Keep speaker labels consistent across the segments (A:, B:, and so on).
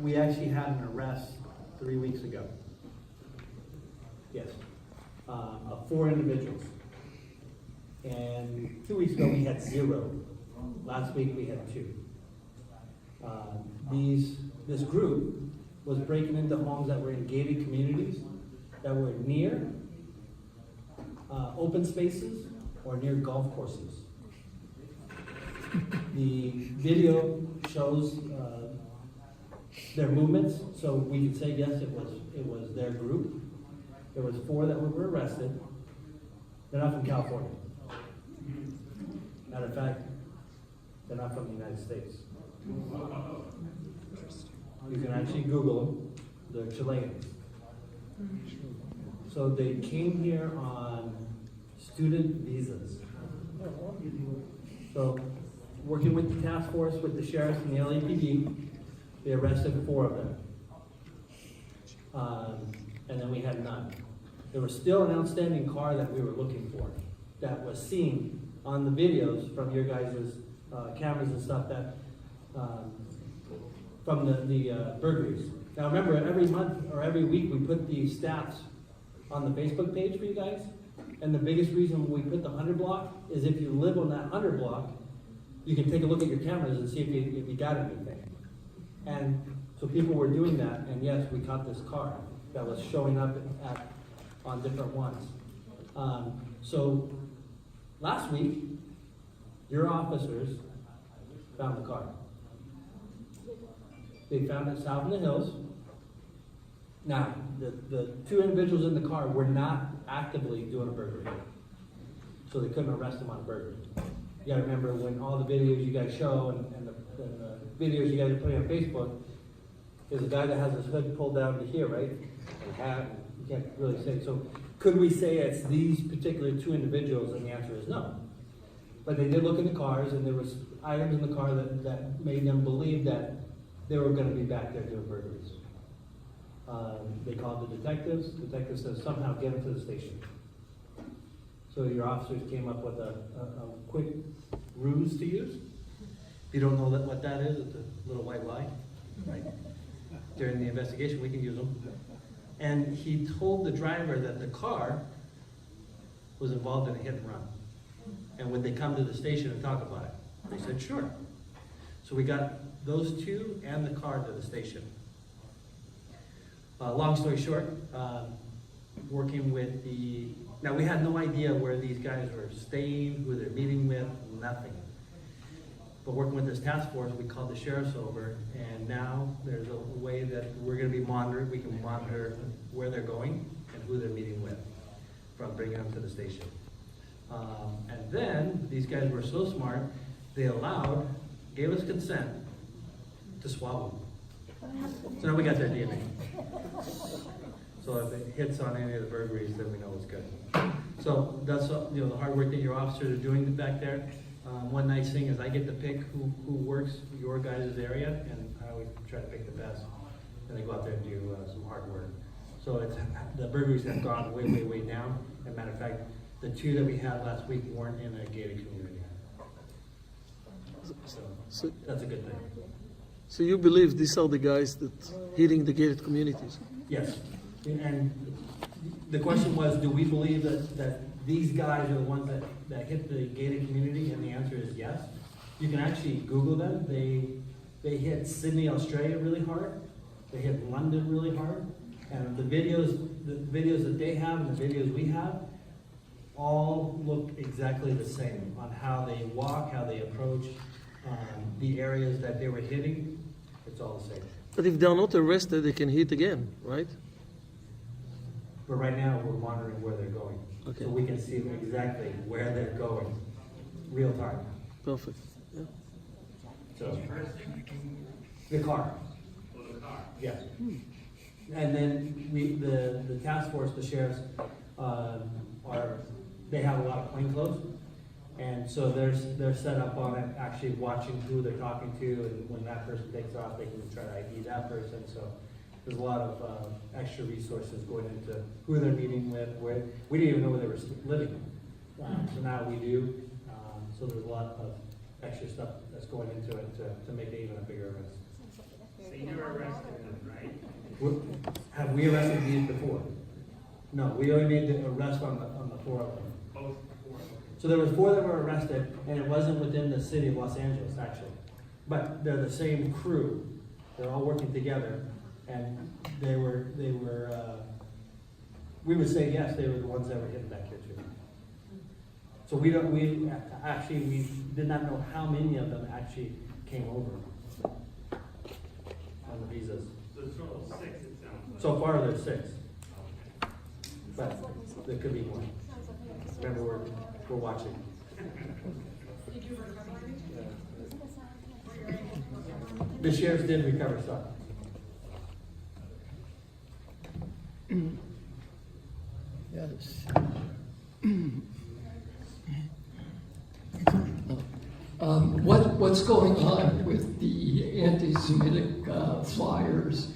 A: We actually had an arrest 3 weeks ago. Yes, of 4 individuals. And 2 weeks ago we had 0. Last week we had 2. This group was breaking into homes that were in gated communities that were near open spaces or near golf courses. The video shows their movements, so we could say yes, it was their group. There was 4 that were arrested. They're not from California. Matter of fact, they're not from the United States. You can actually Google them. They're Chileans. So they came here on student visas. So working with the task force, with the sheriffs and the LAPD, they arrested 4 of them. And then we had none. There was still an outstanding car that we were looking for that was seen on the videos from your guys' cameras and stuff that from the burglaries. Now remember, every month or every week we put these stats on the Facebook page for you guys. And the biggest reason we put the 100 block is if you live on that 100 block, you can take a look at your cameras and see if you got anything. And so people were doing that, and yes, we caught this car that was showing up on different ones. So last week, your officers found the car. They found it south in the hills. Now, the 2 individuals in the car were not actively doing a burglary, so they couldn't arrest them on a burglary. You gotta remember, when all the videos you guys show and the videos you guys are putting on Facebook, there's a guy that has his hood pulled down to here, right? And hat, you can't really say. So could we say it's these particular 2 individuals? And the answer is no. But they did look in the cars, and there was items in the car that made them believe that they were gonna be back there doing burglaries. They called the detectives. Detectives said somehow get them to the station. So your officers came up with a quick ruse to use. If you don't know what that is, it's a little white lie, right? During the investigation, we can use them. And he told the driver that the car was involved in a hit and run. And would they come to the station and talk about it? They said, sure. So we got those 2 and the car to the station. Long story short, working with now we had no idea where these guys were staying, who they're meeting with, nothing. But working with this task force, we called the sheriffs over, and now there's a way that we're gonna be monitored. We can monitor where they're going and who they're meeting with from bringing them to the station. And then these guys were so smart, they gave us consent to swab them. So now we got their DNA. So if it hits on any of the burglaries, then we know it's good. So that's the hard work that your officers are doing back there. One nice thing is I get to pick who works your guys' area, and I always try to pick the best. And they go out there and do some hard work. So the burglaries have gone way, way, way down. As a matter of fact, the 2 that we had last week weren't in a gated community. So that's a good thing.
B: So you believe these are the guys that hitting the gated communities?
A: Yes. And the question was, do we believe that these guys are the ones that hit the gated community? And the answer is yes. You can actually Google them. They hit Sydney, Australia really hard. They hit London really hard. And the videos that they have and the videos we have all look exactly the same on how they walk, how they approach the areas that they were hitting. It's all the same.
B: But if they're not arrested, they can hit again, right?
A: But right now, we're monitoring where they're going.
B: Okay.
A: So we can see exactly where they're going, real time.
B: Perfect. Yeah.
A: So, the car. Yeah. And then the task force, the sheriffs, they have a lot of plainclothes. And so they're set up on it, actually watching who they're talking to, and when that person takes off, they can try to ID that person. So there's a lot of extra resources going into who they're meeting with, where we didn't even know where they were living. So now we do. So there's a lot of extra stuff that's going into it to make it even a bigger risk. Have we arrested these before? No, we only made the arrest on the 4 of them.
C: Both four.
A: So there was 4 that were arrested, and it wasn't within the city of Los Angeles, actually. But they're the same crew. They're all working together, and they were, we would say yes, they were the ones that were hitting that kid too. So we did not know how many of them actually came over on the visas.
C: So it's total of 6, it sounds like.
A: So far, there's 6. But there could be more. Remember, we're watching. The sheriffs did recover stuff.
D: Yes. What's going on with the anti-Semitic flyers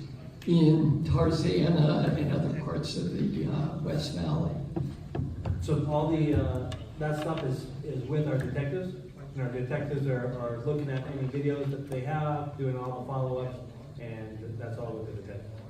D: in Tarzana and other parts of the West Valley?
A: So all that stuff is with our detectives, and our detectives are looking at any videos that they have, doing all the follow-ups, and that's all with the detectives.